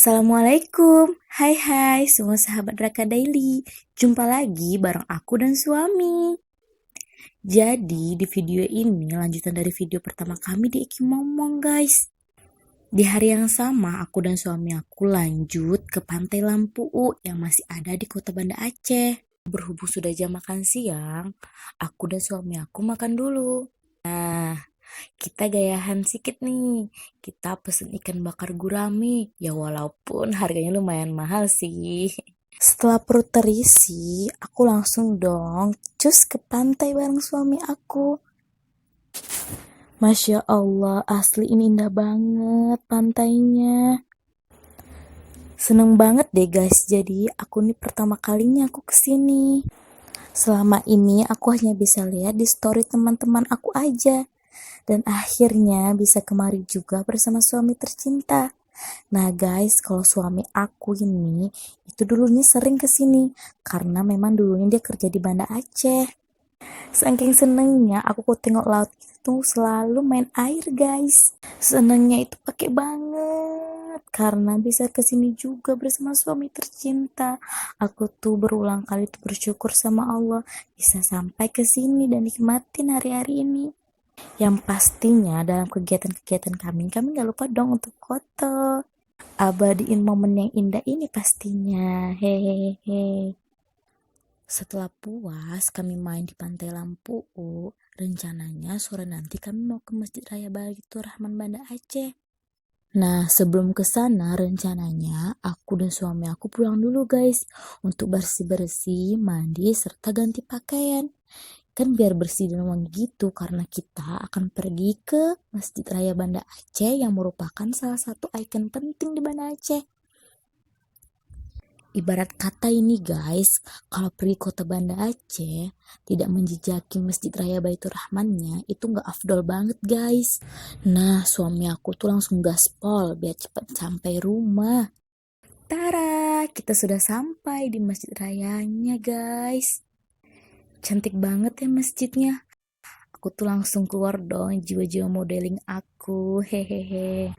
Assalamualaikum, hai semua sahabat Raka Daily. Jumpa lagi bareng aku dan suami. Jadi di video ini lanjutan dari video pertama kami di Iki Momong guys. Di hari yang sama aku dan suami aku lanjut ke Pantai Lampu yang masih ada di kota Banda Aceh. Berhubung sudah jam makan siang, aku dan suami aku makan dulu. Nah, kita gayahan sedikit nih. Kita pesen ikan bakar gurame. Ya walaupun harganya lumayan mahal sih. Setelah perut terisi, aku langsung dong cus ke pantai bareng suami aku. Masya Allah, asli ini indah banget pantainya. Seneng banget deh guys, jadi aku nih pertama kalinya aku kesini. Selama ini aku hanya bisa lihat di story teman-teman aku aja. Dan akhirnya bisa kemari juga bersama suami tercinta. Nah guys, kalau suami aku ini itu dulunya sering kesini karena memang dulunya dia kerja di Banda Aceh. Saking senengnya aku kok tengok laut itu selalu main air guys. Senengnya itu pakai banget karena bisa kesini juga bersama suami tercinta. Aku tuh berulang kali tuh bersyukur sama Allah bisa sampai kesini dan nikmatin hari-hari ini. Yang pastinya dalam kegiatan-kegiatan kami gak lupa dong untuk foto. Abadiin momen yang indah ini pastinya. Hehehe. Setelah puas kami main di Pantai Lampu, rencananya sore nanti kami mau ke Masjid Raya Baitur Rahman Banda Aceh. Nah, sebelum ke sana rencananya aku dan suami aku pulang dulu guys untuk bersih-bersih, mandi serta ganti pakaian. Kan biar bersih dan wangi gitu karena kita akan pergi ke Masjid Raya Banda Aceh yang merupakan salah satu ikon penting di Banda Aceh. Ibarat kata ini guys, kalau pergi kota Banda Aceh tidak menjejaki Masjid Raya Baitur Rahmannya itu gak afdol banget guys. Nah, suami aku tuh langsung gaspol biar cepat sampai rumah. Tara, kita sudah sampai di Masjid Rayanya guys. Cantik banget ya masjidnya. Aku tuh langsung keluar dong jiwa-jiwa modeling aku. Hehehe.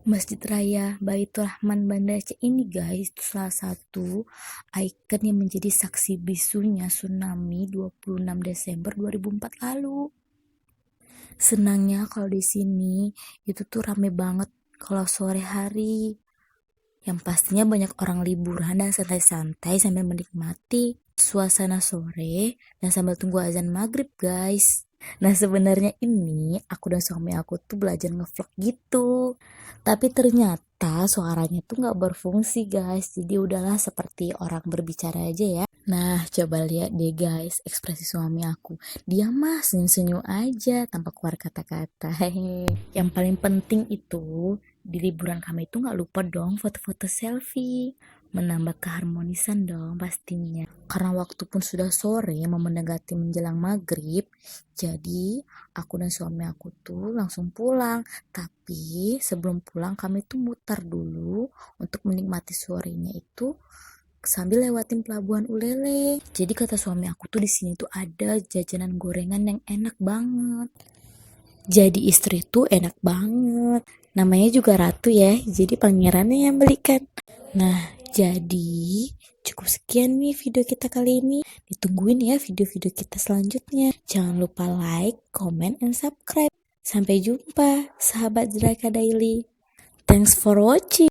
Masjid Raya Baitur Rahman Banda Aceh ini guys itu salah satu ikon yang menjadi saksi bisunya tsunami 26 Desember 2004 lalu. Senangnya kalau di sini itu tuh rame banget kalau sore hari. Yang pastinya banyak orang liburan dan santai-santai sambil menikmati suasana sore dan sambil tunggu azan maghrib guys. Nah sebenarnya ini aku dan suami aku tuh belajar ngevlog gitu. Tapi ternyata suaranya tuh gak berfungsi guys. Jadi udahlah seperti orang berbicara aja ya. Nah coba lihat deh guys ekspresi suami aku. Dia mah senyum-senyum aja tanpa keluar kata-kata. Yang paling penting itu di liburan kami itu gak lupa dong foto-foto selfie. Menambah keharmonisan dong pastinya. Karena waktu pun sudah sore mau mendekati menjelang maghrib. Jadi aku dan suami aku tuh langsung pulang. Tapi sebelum pulang kami tuh mutar dulu untuk menikmati sorenya itu sambil lewatin pelabuhan Ulele. Jadi kata suami aku tuh di sini tuh ada jajanan gorengan yang enak banget. Jadi istri tuh enak banget. Namanya juga Ratu ya. Jadi pangerannya yang belikan. Nah, jadi cukup sekian nih video kita kali ini. Ditungguin ya video-video kita selanjutnya. Jangan lupa like, comment, and subscribe. Sampai jumpa sahabat Raka Daily. Thanks for watching.